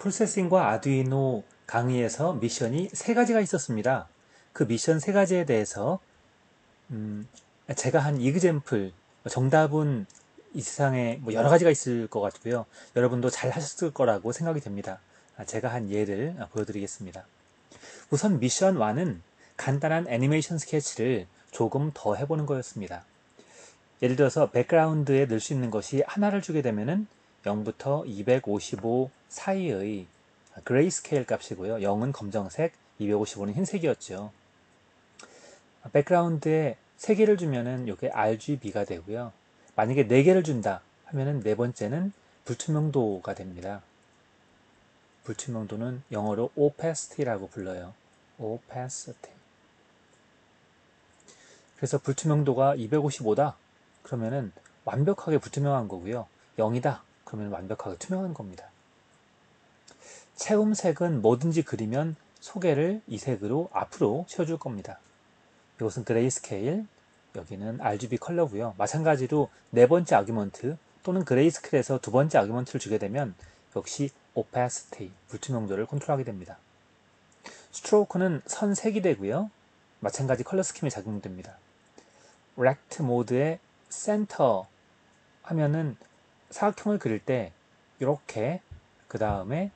프로세싱과 아두이노 강의에서 미션이 세 가지가 있었습니다. 그 미션 세 가지에 대해서 제가 한 이그젬플, 정답은 이 세상에 뭐 여러 가지가 있을 것 같고요. 여러분도 잘 하셨을 거라고 생각이 됩니다. 제가 한 예를 보여드리겠습니다. 우선 미션 1은 간단한 애니메이션 스케치를 조금 더 해보는 거였습니다. 예를 들어서 백그라운드에 넣을 수 있는 것이 하나를 주게 되면은 0부터 255 사이의 그레이스케일 값이고요. 0은 검정색, 255는 흰색이었죠. 백그라운드에 3개를 주면은 이게 RGB가 되고요. 만약에 4개를 준다 하면은 네 번째는 불투명도가 됩니다. 불투명도는 영어로 opacity라고 불러요. opacity. 그래서 불투명도가 255다. 그러면은 완벽하게 불투명한 거고요. 0이다. 그러면 완벽하게 투명한 겁니다. 채움색은 뭐든지 그리면 소개를 이 색으로 앞으로 채워줄 겁니다. 이것은 그레이스케일, 여기는 RGB 컬러고요. 마찬가지로 네 번째 아규먼트 또는 그레이스케일에서 두 번째 아규먼트를 주게 되면 역시 opacity, 불투명도를 컨트롤하게 됩니다. 스트로크는 선색이 되고요. 마찬가지 컬러 스킴이 작용됩니다. rect 모드의 center 하면은 사각형을 그릴 때 이렇게 그 다음에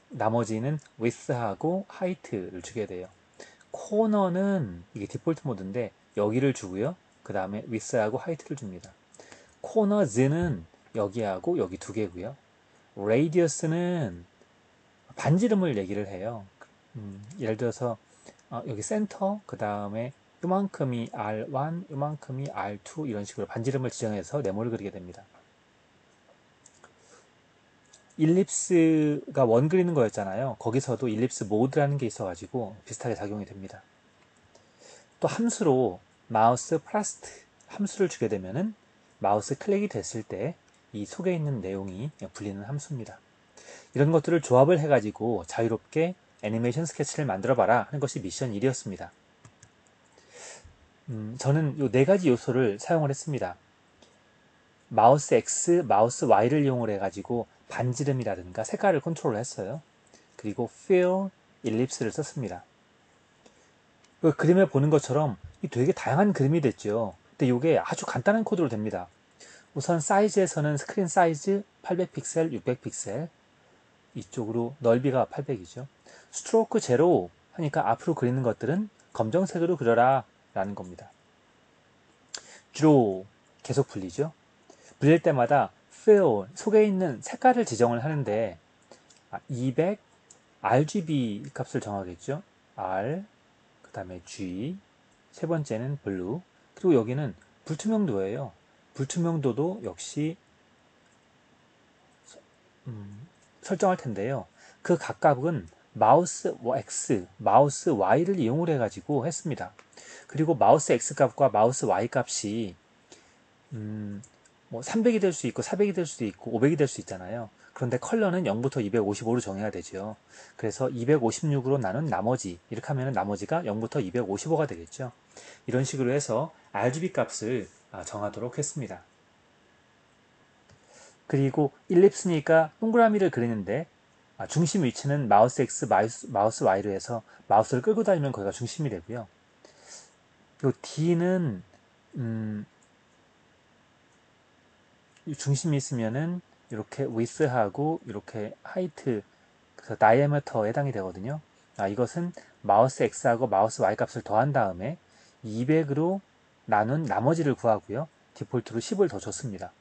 나머지는 width하고 height를 주게 돼요. 코너는 이게 디폴트 모드인데 여기를 주고요. 그 다음에 width하고 height를 줍니다. corners는 여기하고 여기 두 개고요. radius는 반지름을 얘기를 해요. 예를 들어서 여기 센터 그 다음에 요만큼이 R1, 요만큼이 R2 이런 식으로 반지름을 지정해서 네모를 그리게 됩니다. 일립스가 원 그리는 거였잖아요. 거기서도 일립스 모드라는 게 있어가지고 비슷하게 작용이 됩니다. 또 함수로 마우스 플러스 함수를 주게 되면은 마우스 클릭이 됐을 때 이 속에 있는 내용이 불리는 함수입니다. 이런 것들을 조합을 해가지고 자유롭게 애니메이션 스케치를 만들어봐라 하는 것이 미션 1이었습니다. 저는 이 네 가지 요소를 사용을 했습니다. 마우스 X, 마우스 Y를 이용을 해가지고 반지름이라든가 색깔을 컨트롤 했어요. 그리고 fill, ellipse를 썼습니다. 그림에 보는 것처럼 되게 다양한 그림이 됐죠. 근데 이게 아주 간단한 코드로 됩니다. 우선 사이즈에서는 스크린 사이즈 800픽셀, 600픽셀 이쪽으로 넓이가 800이죠. 스트로크 제로 하니까 앞으로 그리는 것들은 검정색으로 그려라 라는 겁니다. draw 계속 불리죠. 불릴 때마다 fill 속에 있는 색깔을 지정을 하는데 200 RGB 값을 정하겠죠. R 그 다음에 G 세 번째는 blue 그리고 여기는 불투명도예요. 불투명도도 역시 설정할 텐데요. 그 각각은 마우스 X, 마우스 Y를 이용을 해가지고 했습니다. 그리고 마우스 X 값과 마우스 Y 값이 뭐 300이 될 수 있고 400이 될 수도 있고 500이 될 수 있잖아요. 그런데 컬러는 0부터 255로 정해야 되죠. 그래서 256으로 나눈 나머지 이렇게 하면 나머지가 0부터 255가 되겠죠. 이런 식으로 해서 RGB 값을 정하도록 했습니다. 그리고 일립스니까 동그라미를 그리는데 중심 위치는 마우스 X, 마우스 Y로 해서 마우스를 끌고 다니면 거기가 중심이 되고요. 요 D는 중심이 있으면은 이렇게 width하고 이렇게 height, 그래서 diameter에 해당이 되거든요. 이것은 마우스 X하고 마우스 Y 값을 더한 다음에 200으로 나눈 나머지를 구하고요. 디폴트로 10을 더 줬습니다.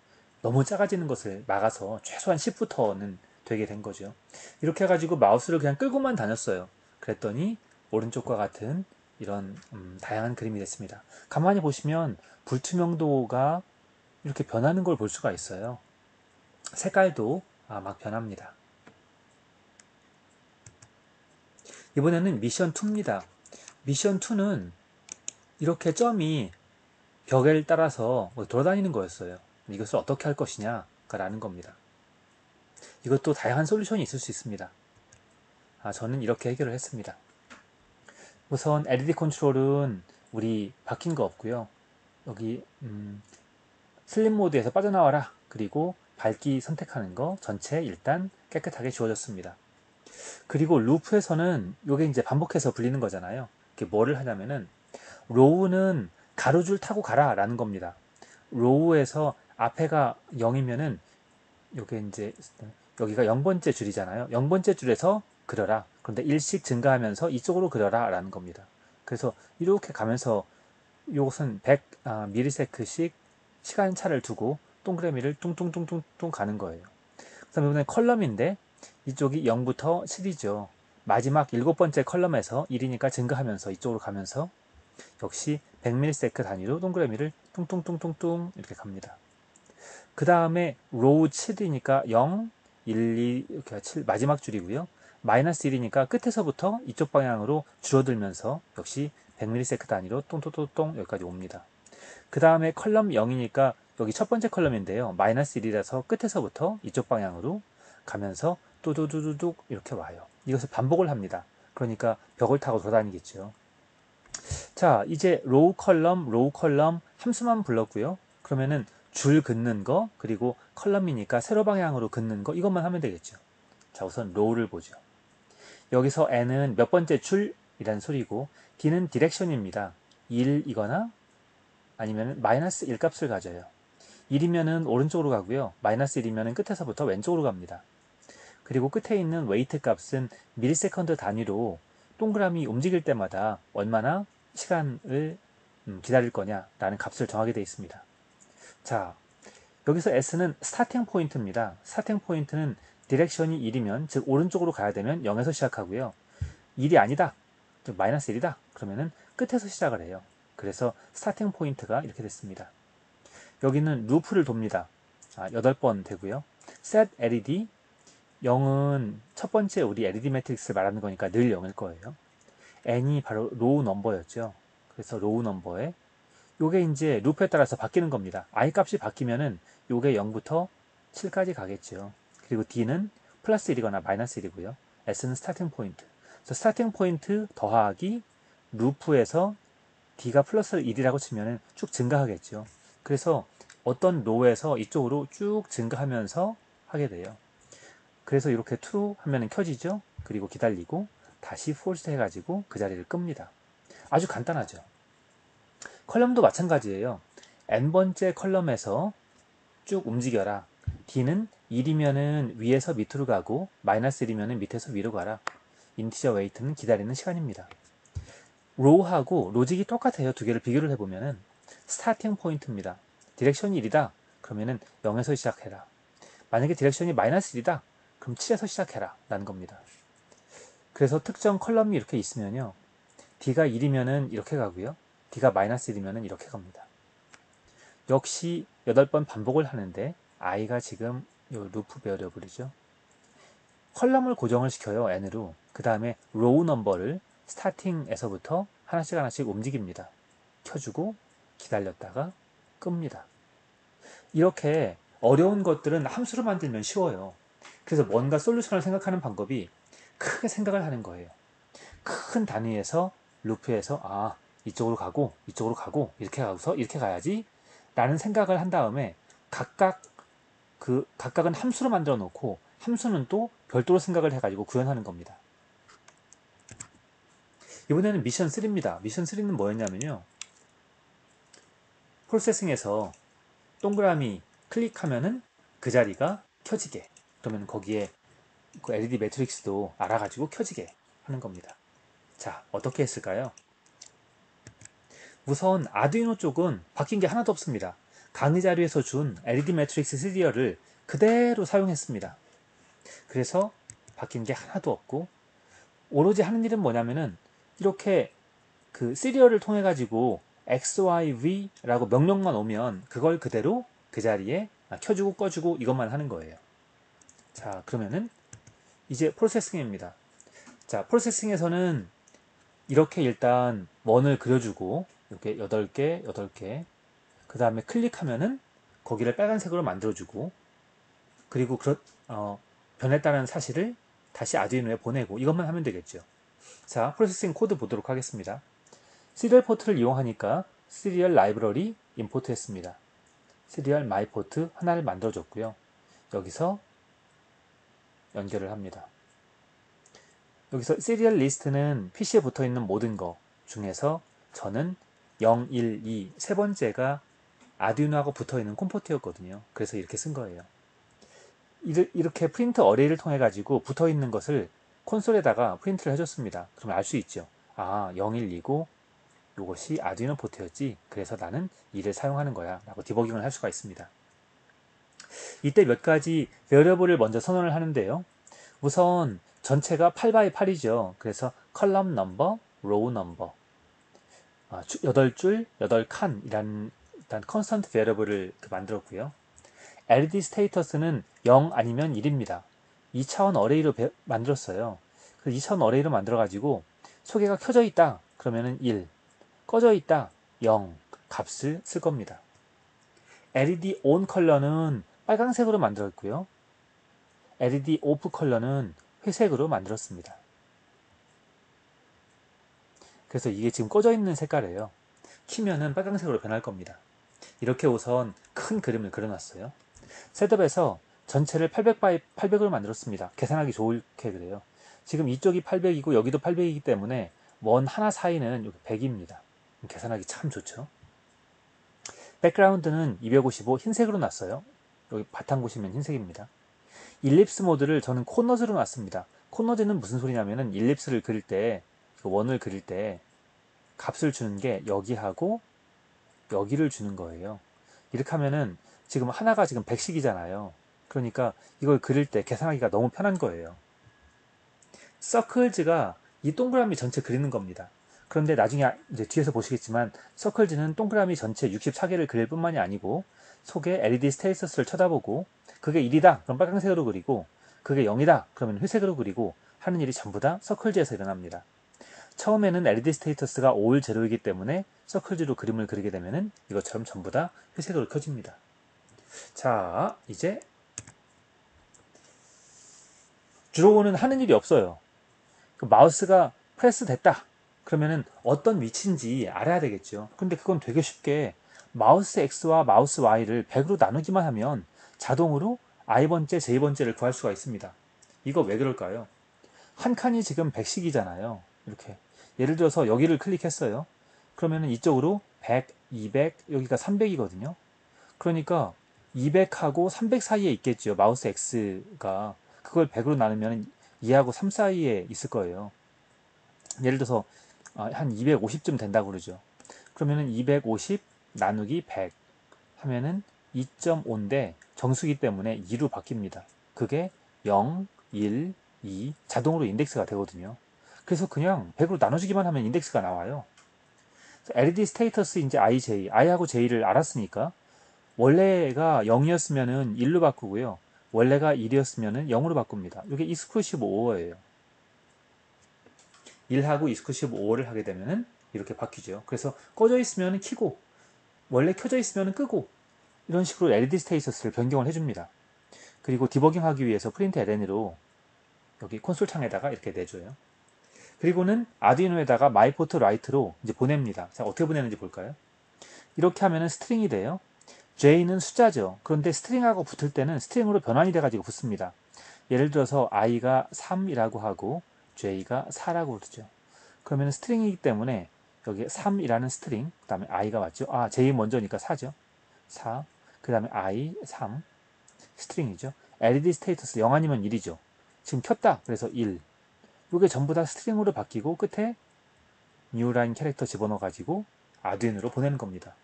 너무 작아지는 것을 막아서 최소한 10부터는 되게 된 거죠. 이렇게 해가지고 마우스를 그냥 끌고만 다녔어요. 그랬더니 오른쪽과 같은 이런 다양한 그림이 됐습니다. 가만히 보시면 불투명도가 이렇게 변하는 걸 볼 수가 있어요. 색깔도 막 변합니다. 이번에는 미션 2입니다. 미션 2는 이렇게 점이 벽을 따라서 돌아다니는 거였어요. 이것을 어떻게 할 것이냐 라는 겁니다. 이것도 다양한 솔루션이 있을 수 있습니다. 저는 이렇게 해결을 했습니다. 우선 LED 컨트롤은 우리 바뀐 거 없고요. 여기 슬립 모드에서 빠져나와라. 그리고 밝기 선택하는 거 전체 일단 깨끗하게 지워졌습니다. 그리고 루프에서는 이게 이제 반복해서 불리는 거잖아요. 이게 뭐를 하냐면은 로우는 가로줄 타고 가라 라는 겁니다. 로우에서 앞에가 0이면은 요게 이제 여기가 0번째 줄이잖아요. 0번째 줄에서 그려라. 그런데 1씩 증가하면서 이쪽으로 그려라 라는 겁니다. 그래서 이렇게 가면서 이것은 100 미리세크씩 시간차를 두고 동그라미를 뚱뚱뚱뚱뚱 가는 거예요. 그 다음에 이번엔 컬럼인데 이쪽이 0부터 7이죠. 마지막 7번째 컬럼에서 1이니까 증가하면서 이쪽으로 가면서 역시 100ms 단위로 동그라미를 뚱뚱뚱뚱뚱 이렇게 갑니다. 그 다음에 로우 7이니까 0, 1, 2 이렇게 7 마지막 줄이고요. 마이너스 1이니까 끝에서부터 이쪽 방향으로 줄어들면서 역시 100ms 단위로 똥똥똥똥 여기까지 옵니다. 그 다음에 컬럼 0이니까 여기 첫 번째 컬럼인데요. 마이너스 1이라서 끝에서부터 이쪽 방향으로 가면서 뚜두두두둑 이렇게 와요. 이것을 반복을 합니다. 그러니까 벽을 타고 돌아다니겠죠. 자, 이제 로우 컬럼 함수만 불렀고요. 그러면은 줄 긋는 거, 그리고 컬럼이니까 세로 방향으로 긋는 거, 이것만 하면 되겠죠. 자, 우선 로우를 보죠. 여기서 n은 몇 번째 줄이라는 소리고, d는 디렉션입니다. 1이거나 아니면 마이너스 1 값을 가져요. 1이면은 오른쪽으로 가고요. 마이너스 1이면은 끝에서부터 왼쪽으로 갑니다. 그리고 끝에 있는 웨이트 값은 미리세컨드 단위로 동그라미 움직일 때마다 얼마나 시간을 기다릴 거냐라는 값을 정하게 되어 있습니다. 자, 여기서 S는 스타팅 포인트입니다. 스타팅 포인트는 디렉션이 1이면, 즉 오른쪽으로 가야 되면 0에서 시작하고요. 1이 아니다, 즉 마이너스 1이다, 그러면은 끝에서 시작을 해요. 그래서 스타팅 포인트가 이렇게 됐습니다. 여기는 루프를 돕니다. 8번 되고요. set LED 0은 첫 번째 우리 LED 매트릭스를 말하는 거니까 늘 0일 거예요. n이 바로 로우 넘버였죠. 그래서 로우 넘버에 요게 이제 루프에 따라서 바뀌는 겁니다. i 값이 바뀌면은 요게 0부터 7까지 가겠죠. 그리고 d는 플러스 1이거나 마이너스 1이고요. s는 스타팅 포인트. 그래서 스타팅 포인트 더하기 루프에서 d가 플러스 1이라고 치면은 쭉 증가하겠죠. 그래서 어떤 로에서 이쪽으로 쭉 증가하면서 하게 돼요. 그래서 이렇게 true 하면은 켜지죠. 그리고 기다리고 다시 false 해가지고 그 자리를 끕니다. 아주 간단하죠. 컬럼도 마찬가지예요. n번째 컬럼에서 쭉 움직여라. d는 1이면은 위에서 밑으로 가고 마이너스 1이면은 밑에서 위로 가라. 인티저 웨이트는 기다리는 시간입니다. 로우하고 로직이 똑같아요. 두 개를 비교를 해보면은 스타팅 포인트입니다. 디렉션이 1이다. 그러면은 0에서 시작해라. 만약에 디렉션이 마이너스 1이다. 그럼 7에서 시작해라 라는 겁니다. 그래서 특정 컬럼이 이렇게 있으면요. d가 1이면은 이렇게 가고요. d가 마이너스 1이면은 이렇게 갑니다. 역시 8번 반복을 하는데 i가 지금 요 루프 베어리어블이죠. 컬럼을 고정을 시켜요. n으로. 그 다음에 로우 넘버를 스타팅에서부터 하나씩 하나씩 움직입니다. 켜주고 기다렸다가 끕니다. 이렇게 어려운 것들은 함수로 만들면 쉬워요. 그래서 뭔가 솔루션을 생각하는 방법이 크게 생각을 하는 거예요. 큰 단위에서 루프에서 이쪽으로 가고 이쪽으로 가고 이렇게 가서 이렇게 가야지 라는 생각을 한 다음에 각각은 함수로 만들어 놓고 함수는 또 별도로 생각을 해가지고 구현하는 겁니다. 이번에는 미션 3입니다. 미션 3는 뭐였냐면요. 프로세싱에서 동그라미 클릭하면은 그 자리가 켜지게, 그러면 거기에 그 LED 매트릭스도 알아가지고 켜지게 하는 겁니다. 자, 어떻게 했을까요? 우선 아두이노 쪽은 바뀐 게 하나도 없습니다. 강의 자료에서 준 LED 매트릭스 시리얼을 그대로 사용했습니다. 그래서 바뀐 게 하나도 없고, 오로지 하는 일은 뭐냐면은 이렇게 그 시리얼을 통해 가지고 XYV라고 명령만 오면 그걸 그대로 그 자리에 켜주고 꺼주고 이것만 하는 거예요. 자, 그러면은 이제 프로세싱입니다. 자, 프로세싱에서는 이렇게 일단 원을 그려주고 이렇게 8개 그 다음에 클릭하면은 거기를 빨간색으로 만들어주고, 그리고 변했다는 사실을 다시 아두이노에 보내고, 이것만 하면 되겠죠. 자, 프로세싱 코드 보도록 하겠습니다. 시리얼 포트를 이용하니까 시리얼 라이브러리 임포트 했습니다. 시리얼 마이 포트 하나를 만들어줬고요. 여기서 연결을 합니다. 여기서 시리얼 리스트는 PC에 붙어 있는 모든 거 중에서 저는 0, 1, 2 세 번째가 아두이노하고 붙어 있는 콤포트였거든요. 그래서 이렇게 쓴 거예요. 이렇게 프린트 어레이를 통해 가지고 붙어 있는 것을 콘솔에다가 프린트를 해줬습니다. 그러면 알 수 있죠. 아, 0, 1, 2고 이것이 아두이노 포트였지. 그래서 나는 이를 사용하는 거야 라고 디버깅을 할 수가 있습니다. 이때 몇 가지 베어러블을 먼저 선언을 하는데요. 우선 전체가 8x8이죠. 그래서 컬럼 넘버, 로우 넘버 8줄, 8칸이라는 일단 컨스턴트 베어러블을 만들었고요. LED 스테이터스는 0 아니면 1입니다. 2차원 어레이로 만들었어요. 그래서 2차원 어레이로 만들어가지고 소개가 켜져 있다. 그러면은 1, 꺼져 있다. 0 값을 쓸 겁니다. LED ON 컬러는 빨간색으로 만들었고요. LED OFF 컬러는 회색으로 만들었습니다. 그래서 이게 지금 꺼져 있는 색깔이에요. 키면은 빨간색으로 변할 겁니다. 이렇게 우선 큰 그림을 그려놨어요. 셋업에서 전체를 800으로 만들었습니다. 계산하기 좋게 그래요. 지금 이쪽이 800이고 여기도 800이기 때문에 원 하나 사이는 100입니다. 계산하기 참 좋죠. 백그라운드는 255 흰색으로 놨어요. 여기 바탕 보시면 흰색입니다. 일립스 모드를 저는 코너즈로 놨습니다. 코너즈는 무슨 소리냐면은 일립스를 그릴 때, 원을 그릴 때 값을 주는 게 여기하고 여기를 주는 거예요. 이렇게 하면은 지금 하나가 지금 100씩이잖아요. 그러니까 이걸 그릴 때 계산하기가 너무 편한 거예요. 서클즈가 이 동그라미 전체 그리는 겁니다. 그런데 나중에 이제 뒤에서 보시겠지만 서클즈는 동그라미 전체 64개를 그릴 뿐만이 아니고 속에 LED 스테이터스를 쳐다보고 그게 1이다 그럼 빨간색으로 그리고 그게 0이다 그러면 회색으로 그리고 하는 일이 전부 다 서클즈에서 일어납니다. 처음에는 LED 스테이터스가 5일 제로이기 때문에 서클즈로 그림을 그리게 되면은 이것처럼 전부 다 회색으로 켜집니다. 자, 이제 드로우는 하는 일이 없어요. 그 마우스가 프레스 됐다. 그러면은 어떤 위치인지 알아야 되겠죠. 근데 그건 되게 쉽게 마우스 X와 마우스 Y를 100으로 나누기만 하면 자동으로 I번째, J번째를 구할 수가 있습니다. 이거 왜 그럴까요? 한 칸이 지금 100씩이잖아요. 이렇게. 예를 들어서 여기를 클릭했어요. 그러면은 이쪽으로 100, 200, 여기가 300이거든요. 그러니까 200하고 300 사이에 있겠죠. 마우스 X가. 그걸 100으로 나누면 2하고 3 사이에 있을 거예요. 예를 들어서 한 250쯤 된다고 그러죠. 그러면은 250 나누기 100 하면은 2.5인데 정수기 때문에 2로 바뀝니다. 그게 0, 1, 2 자동으로 인덱스가 되거든요. 그래서 그냥 100으로 나눠주기만 하면 인덱스가 나와요. LED 스테이터스 이제 IJ, I하고 J를 알았으니까 원래가 0이었으면은 1로 바꾸고요. 원래가 1이었으면은 0으로 바꿉니다. 이게 exclusive OR예요. 1하고 exclusive OR를 하게 되면은 이렇게 바뀌죠. 그래서 꺼져 있으면 켜고 원래 켜져 있으면 끄고 이런 식으로 LED 스테이터스를 변경을 해줍니다. 그리고 디버깅 하기 위해서 프린트 LN으로 여기 콘솔 창에다가 이렇게 내줘요. 그리고는 아두이노에다가 마이포트 라이트로 이제 보냅니다. 자, 어떻게 보내는지 볼까요? 이렇게 하면은 스트링이 돼요. J는 숫자죠. 그런데 스트링하고 붙을 때는 스트링으로 변환이 돼가지고 붙습니다. 예를 들어서 i가 3이라고 하고 J가 4라고 그러죠. 그러면 스트링이기 때문에 여기 3이라는 스트링, 그 다음에 i가 맞죠? 아, J 먼저니까 4죠. 4, 그 다음에 i, 3, 스트링이죠. LED 스테이터스 0 아니면 1이죠. 지금 켰다. 그래서 1. 이게 전부 다 스트링으로 바뀌고 끝에 뉴라인 캐릭터 집어넣어가지고 아두이노로 보내는 겁니다.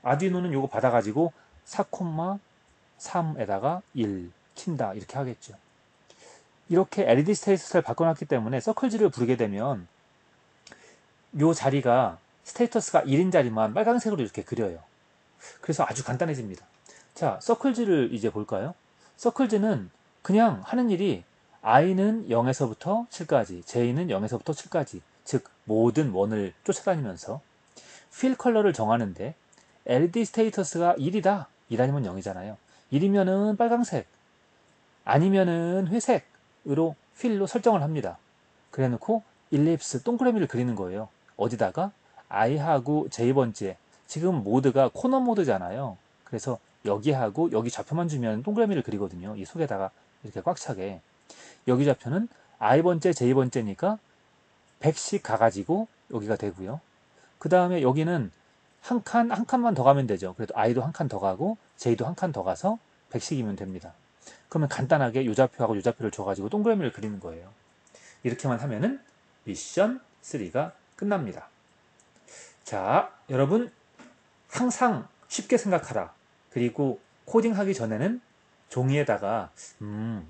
아두이노는 이거 받아가지고 4,3에다가 1 킨다 이렇게 하겠죠. 이렇게 LED 스테이터스를 바꿔놨기 때문에 서클즈를 부르게 되면 이 자리가 스테이터스가 1인 자리만 빨간색으로 이렇게 그려요. 그래서 아주 간단해집니다. 자, 서클즈를 이제 볼까요? 서클즈는 그냥 하는 일이 i는 0에서부터 7까지, j는 0에서부터 7까지, 즉 모든 원을 쫓아다니면서 필 컬러를 정하는데 LED 스테이터스가 1이다. 1 아니면 0이잖아요. 1이면은 빨강색, 아니면은 회색으로 필로 설정을 합니다. 그래 놓고 일립스 동그라미를 그리는 거예요. 어디다가 i하고 j번째, 지금 모드가 코너 모드잖아요. 그래서 여기하고 여기 좌표만 주면 동그라미를 그리거든요. 이 속에다가 이렇게 꽉 차게. 여기 좌표는 i번째, j번째니까 100씩 가가지고 여기가 되고요. 그 다음에 여기는 한 칸만 더 가면 되죠. 그래도 i도 한 칸 더 가고 j도 한 칸 더 가서 100씩이면 됩니다. 그러면 간단하게 요 좌표하고 요 좌표를 줘가지고 동그라미를 그리는 거예요. 이렇게만 하면은 미션 3가 끝납니다. 자, 여러분 항상 쉽게 생각하라. 그리고 코딩하기 전에는 종이에다가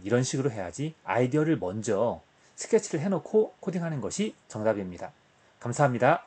이런 식으로 해야지 아이디어를 먼저 스케치를 해놓고 코딩하는 것이 정답입니다. 감사합니다.